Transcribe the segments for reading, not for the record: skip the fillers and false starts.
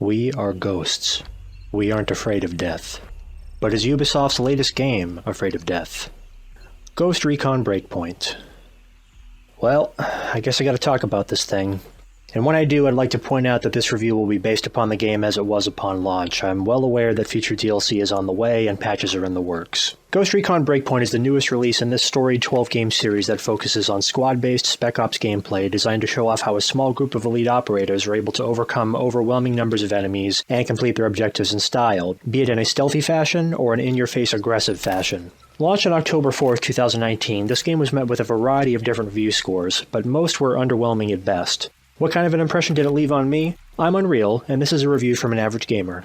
We are ghosts. We aren't afraid of death. But is Ubisoft's latest game afraid of death? Ghost Recon Breakpoint. Well, I guess I gotta talk about this thing. And when I do, I'd like to point out that this review will be based upon the game as it was upon launch. I'm well aware that future DLC is on the way and patches are in the works. Ghost Recon Breakpoint is the newest release in this storied 12-game series that focuses on squad-based Spec Ops gameplay designed to show off how a small group of elite operators are able to overcome overwhelming numbers of enemies and complete their objectives in style, be it in a stealthy fashion or an in-your-face aggressive fashion. Launched on October 4th, 2019, this game was met with a variety of different review scores, but most were underwhelming at best. What kind of an impression did it leave on me? I'm Unreal, and this is a review from an average gamer.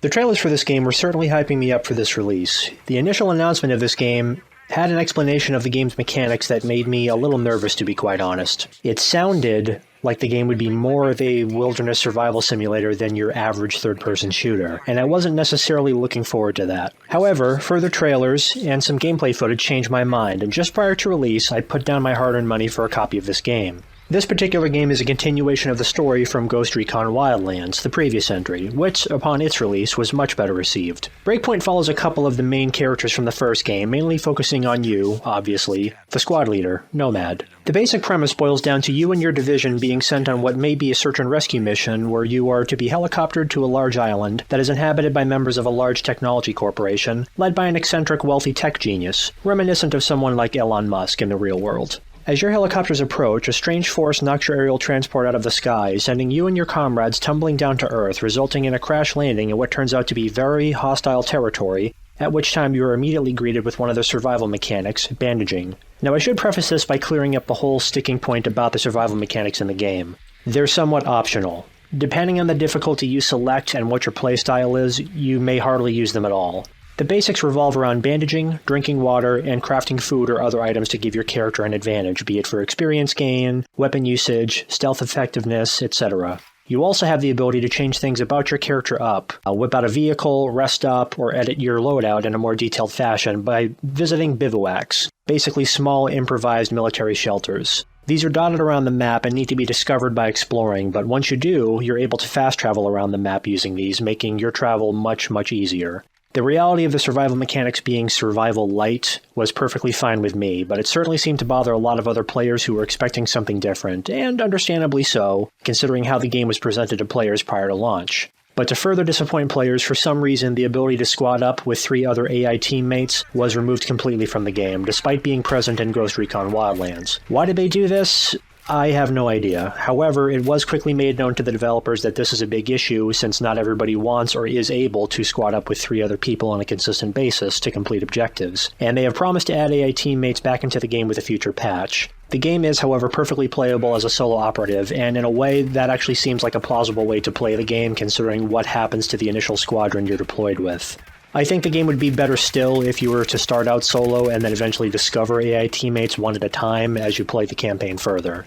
The trailers for this game were certainly hyping me up for this release. The initial announcement of this game had an explanation of the game's mechanics that made me a little nervous, to be quite honest. It sounded like the game would be more of a wilderness survival simulator than your average third-person shooter, and I wasn't necessarily looking forward to that. However, further trailers and some gameplay footage changed my mind, and just prior to release, I put down my hard-earned money for a copy of this game. This particular game is a continuation of the story from Ghost Recon Wildlands, the previous entry, which, upon its release, was much better received. Breakpoint follows a couple of the main characters from the first game, mainly focusing on you, obviously, the squad leader, Nomad. The basic premise boils down to you and your division being sent on what may be a search and rescue mission where you are to be helicoptered to a large island that is inhabited by members of a large technology corporation, led by an eccentric wealthy tech genius, reminiscent of someone like Elon Musk in the real world. As your helicopters approach, a strange force knocks your aerial transport out of the sky, sending you and your comrades tumbling down to Earth, resulting in a crash landing in what turns out to be very hostile territory, at which time you are immediately greeted with one of the survival mechanics, bandaging. Now I should preface this by clearing up the whole sticking point about the survival mechanics in the game. They're somewhat optional. Depending on the difficulty you select and what your playstyle is, you may hardly use them at all. The basics revolve around bandaging, drinking water, and crafting food or other items to give your character an advantage, be it for experience gain, weapon usage, stealth effectiveness, etc. You also have the ability to change things about your character up, whip out a vehicle, rest stop, or edit your loadout in a more detailed fashion by visiting bivouacs, basically small improvised military shelters. These are dotted around the map and need to be discovered by exploring, but once you do, you're able to fast travel around the map using these, making your travel much, much easier. The reality of the survival mechanics being survival light was perfectly fine with me, but it certainly seemed to bother a lot of other players who were expecting something different, and understandably so, considering how the game was presented to players prior to launch. But to further disappoint players, for some reason the ability to squad up with 3 other AI teammates was removed completely from the game, despite being present in Ghost Recon Wildlands. Why did they do this? I have no idea. However, it was quickly made known to the developers that this is a big issue since not everybody wants or is able to squad up with 3 other people on a consistent basis to complete objectives, and they have promised to add AI teammates back into the game with a future patch. The game is, however, perfectly playable as a solo operative, and in a way that actually seems like a plausible way to play the game considering what happens to the initial squadron you're deployed with. I think the game would be better still if you were to start out solo and then eventually discover AI teammates one at a time as you play the campaign further.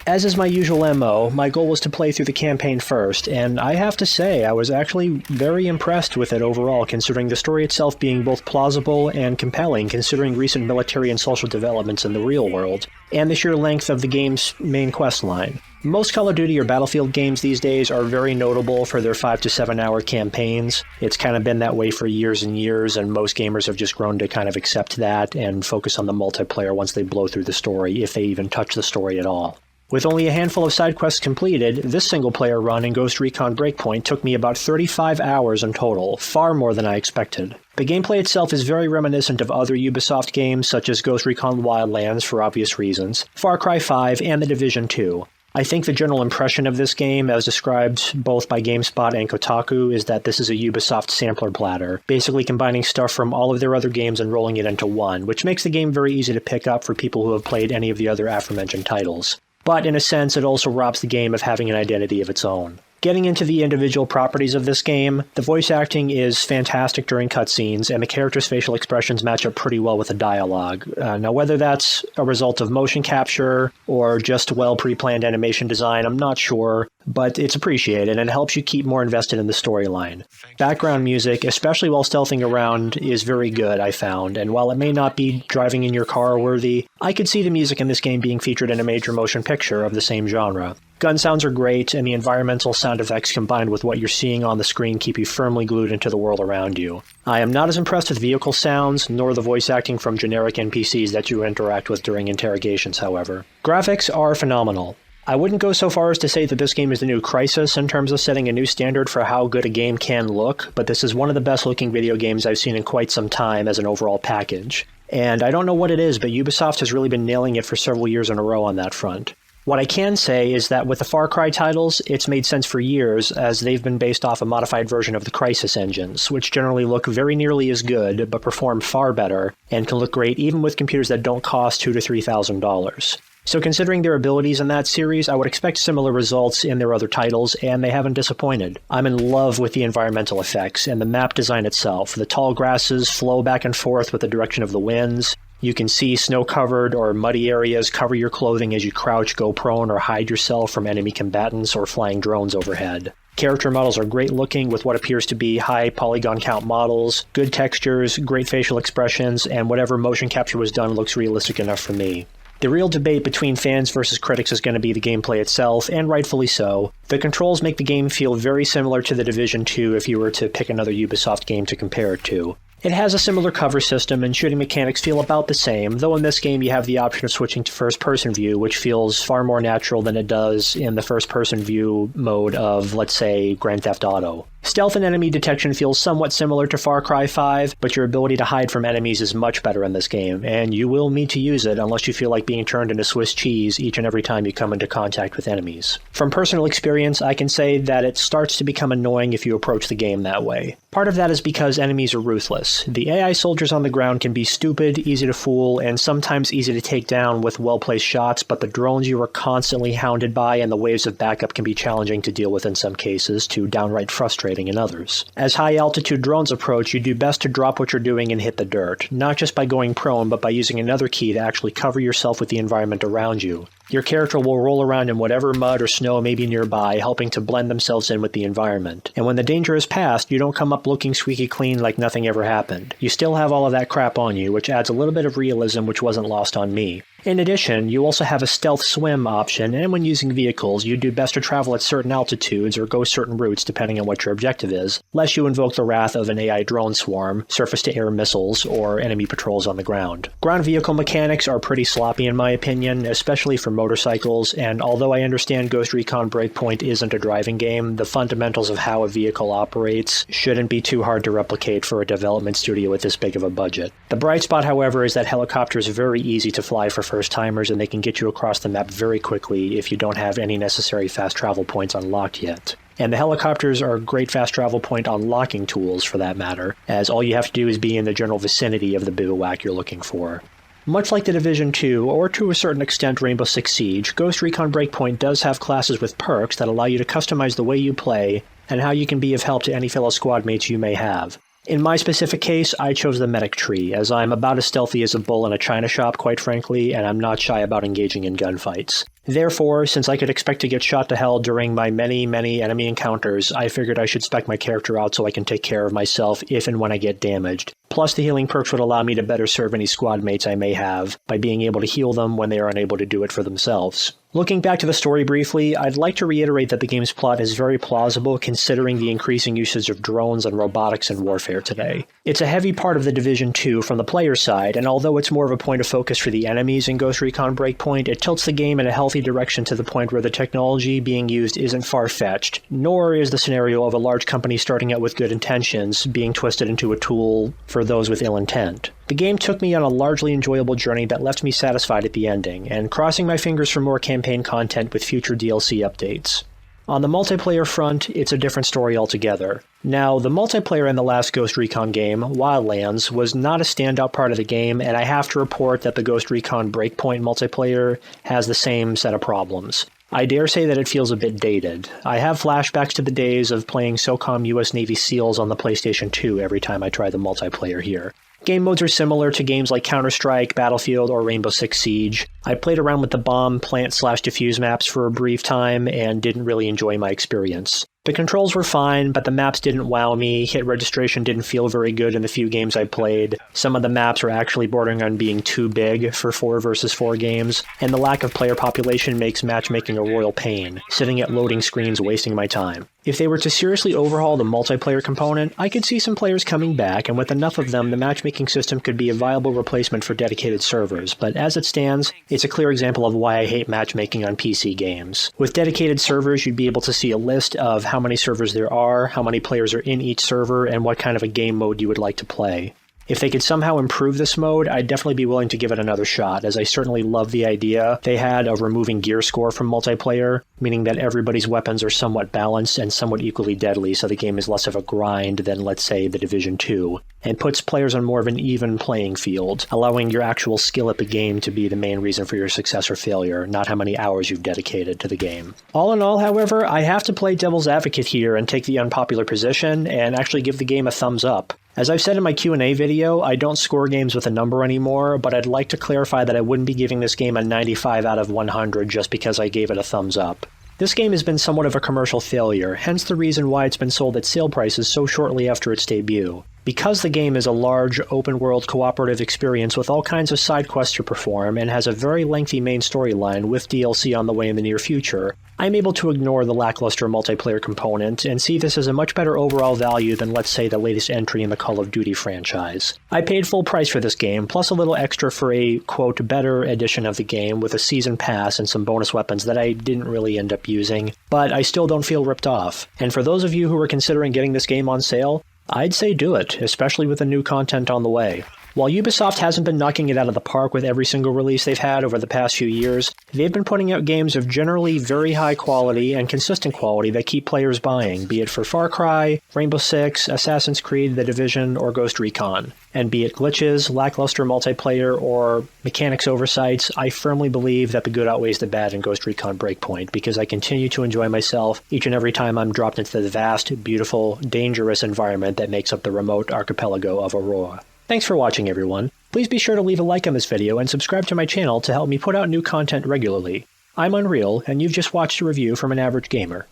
As is my usual MO, my goal was to play through the campaign first, and I have to say I was actually very impressed with it overall, considering the story itself being both plausible and compelling considering recent military and social developments in the real world, and the sheer length of the game's main quest line. Most Call of Duty or Battlefield games these days are very notable for their 5 to 7 hour campaigns. It's kind of been that way for years and years, and most gamers have just grown to kind of accept that and focus on the multiplayer once they blow through the story, if they even touch the story at all. With only a handful of side quests completed, this single-player run in Ghost Recon Breakpoint took me about 35 hours in total, far more than I expected. The gameplay itself is very reminiscent of other Ubisoft games such as Ghost Recon Wildlands for obvious reasons, Far Cry 5, and The Division 2. I think the general impression of this game, as described both by GameSpot and Kotaku, is that this is a Ubisoft sampler platter, basically combining stuff from all of their other games and rolling it into one, which makes the game very easy to pick up for people who have played any of the other aforementioned titles. But in a sense, it also robs the game of having an identity of its own. Getting into the individual properties of this game, the voice acting is fantastic during cutscenes, and the characters' facial expressions match up pretty well with the dialogue. Now, whether that's a result of motion capture or just well pre-planned animation design, I'm not sure, but it's appreciated and it helps you keep more invested in the storyline. Background music, especially while stealthing around, is very good, I found, and while it may not be driving in your car worthy, I could see the music in this game being featured in a major motion picture of the same genre. Gun sounds are great, and the environmental sound effects combined with what you're seeing on the screen keep you firmly glued into the world around you. I am not as impressed with vehicle sounds, nor the voice acting from generic NPCs that you interact with during interrogations, however. Graphics are phenomenal. I wouldn't go so far as to say that this game is the new Crysis in terms of setting a new standard for how good a game can look, but this is one of the best looking video games I've seen in quite some time as an overall package. And I don't know what it is, but Ubisoft has really been nailing it for several years in a row on that front. What I can say is that with the Far Cry titles, it's made sense for years, as they've been based off a modified version of the Crysis engines, which generally look very nearly as good, but perform far better, and can look great even with computers that don't cost $2,000 to $3,000. So considering their abilities in that series, I would expect similar results in their other titles, and they haven't disappointed. I'm in love with the environmental effects and the map design itself. The tall grasses flow back and forth with the direction of the winds. You can see snow-covered or muddy areas cover your clothing as you crouch, go prone, or hide yourself from enemy combatants or flying drones overhead. Character models are great looking with what appears to be high polygon count models, good textures, great facial expressions, and whatever motion capture was done looks realistic enough for me. The real debate between fans versus critics is going to be the gameplay itself, and rightfully so. The controls make the game feel very similar to The Division 2 if you were to pick another Ubisoft game to compare it to. It has a similar cover system, and shooting mechanics feel about the same, though in this game you have the option of switching to first-person view, which feels far more natural than it does in the first-person view mode of, let's say, Grand Theft Auto. Stealth and enemy detection feels somewhat similar to Far Cry 5, but your ability to hide from enemies is much better in this game, and you will need to use it unless you feel like being turned into Swiss cheese each and every time you come into contact with enemies. From personal experience, I can say that it starts to become annoying if you approach the game that way. Part of that is because enemies are ruthless. The AI soldiers on the ground can be stupid, easy to fool, and sometimes easy to take down with well-placed shots, but the drones you are constantly hounded by and the waves of backup can be challenging to deal with in some cases, to downright frustrating in others. As high-altitude drones approach, you do best to drop what you're doing and hit the dirt, not just by going prone, but by using another key to actually cover yourself with the environment around you. Your character will roll around in whatever mud or snow may be nearby, helping to blend themselves in with the environment. And when the danger is past, you don't come up looking squeaky clean like nothing ever happened. You still have all of that crap on you, which adds a little bit of realism which wasn't lost on me. In addition, you also have a stealth swim option, and when using vehicles, you do best to travel at certain altitudes or go certain routes depending on what your objective is, lest you invoke the wrath of an AI drone swarm, surface-to-air missiles, or enemy patrols on the ground. Ground vehicle mechanics are pretty sloppy in my opinion, especially for motorcycles, and although I understand Ghost Recon Breakpoint isn't a driving game, the fundamentals of how a vehicle operates shouldn't be too hard to replicate for a development studio with this big of a budget. The bright spot, however, is that helicopters are very easy to fly for first-timers, and they can get you across the map very quickly if you don't have any necessary fast travel points unlocked yet. And the helicopters are great fast travel point unlocking tools for that matter, as all you have to do is be in the general vicinity of the bivouac you're looking for. Much like The Division 2, or to a certain extent Rainbow Six Siege, Ghost Recon Breakpoint does have classes with perks that allow you to customize the way you play and how you can be of help to any fellow squad mates you may have. In my specific case, I chose the medic tree, as I'm about as stealthy as a bull in a china shop, quite frankly, and I'm not shy about engaging in gunfights. Therefore, since I could expect to get shot to hell during my many enemy encounters, I figured I should spec my character out so I can take care of myself if and when I get damaged. Plus, the healing perks would allow me to better serve any squad mates I may have by being able to heal them when they are unable to do it for themselves. Looking back to the story briefly, I'd like to reiterate that the game's plot is very plausible considering the increasing usage of drones and robotics in warfare today. It's a heavy part of The Division 2 from the player's side, and although it's more of a point of focus for the enemies in Ghost Recon Breakpoint, it tilts the game in a healthy direction to the point where the technology being used isn't far-fetched, nor is the scenario of a large company starting out with good intentions being twisted into a tool for those with ill intent. The game took me on a largely enjoyable journey that left me satisfied at the ending, and crossing my fingers for more campaign content with future DLC updates. On the multiplayer front, it's a different story altogether. Now, the multiplayer in the last Ghost Recon game, Wildlands, was not a standout part of the game, and I have to report that the Ghost Recon Breakpoint multiplayer has the same set of problems. I dare say that it feels a bit dated. I have flashbacks to the days of playing SOCOM US Navy SEALs on the PlayStation 2 every time I try the multiplayer here. Game modes are similar to games like Counter-Strike, Battlefield, or Rainbow Six Siege. I played around with the bomb, plant/defuse maps for a brief time and didn't really enjoy my experience. The controls were fine, but the maps didn't wow me, hit registration didn't feel very good in the few games I played, some of the maps were actually bordering on being too big for 4 versus 4 games, and the lack of player population makes matchmaking a royal pain, sitting at loading screens wasting my time. If they were to seriously overhaul the multiplayer component, I could see some players coming back, and with enough of them, the matchmaking system could be a viable replacement for dedicated servers, but as it stands, it's a clear example of why I hate matchmaking on PC games. With dedicated servers, you'd be able to see a list of how many servers there are, how many players are in each server, and what kind of a game mode you would like to play. If they could somehow improve this mode, I'd definitely be willing to give it another shot, as I certainly love the idea they had of removing gear score from multiplayer, meaning that everybody's weapons are somewhat balanced and somewhat equally deadly, so the game is less of a grind than, let's say, The Division 2, and puts players on more of an even playing field, allowing your actual skill at the game to be the main reason for your success or failure, not how many hours you've dedicated to the game. All in all, however, I have to play devil's advocate here and take the unpopular position, and actually give the game a thumbs up. As I've said in my Q&A video, I don't score games with a number anymore, but I'd like to clarify that I wouldn't be giving this game a 95 out of 100 just because I gave it a thumbs up. This game has been somewhat of a commercial failure, hence the reason why it's been sold at sale prices so shortly after its debut. Because the game is a large, open-world cooperative experience with all kinds of side quests to perform and has a very lengthy main storyline with DLC on the way in the near future, I'm able to ignore the lackluster multiplayer component and see this as a much better overall value than, let's say, the latest entry in the Call of Duty franchise. I paid full price for this game, plus a little extra for a, quote, better edition of the game with a season pass and some bonus weapons that I didn't really end up using, but I still don't feel ripped off. And for those of you who are considering getting this game on sale, I'd say do it, especially with the new content on the way. While Ubisoft hasn't been knocking it out of the park with every single release they've had over the past few years, they've been putting out games of generally very high quality and consistent quality that keep players buying, be it for Far Cry, Rainbow Six, Assassin's Creed, The Division, or Ghost Recon. And be it glitches, lackluster multiplayer, or mechanics oversights, I firmly believe that the good outweighs the bad in Ghost Recon Breakpoint, because I continue to enjoy myself each and every time I'm dropped into the vast, beautiful, dangerous environment that makes up the remote archipelago of Aurora. Thanks for watching, everyone. Please be sure to leave a like on this video and subscribe to my channel to help me put out new content regularly. I'm unr3al, and you've just watched a review from an average gamer.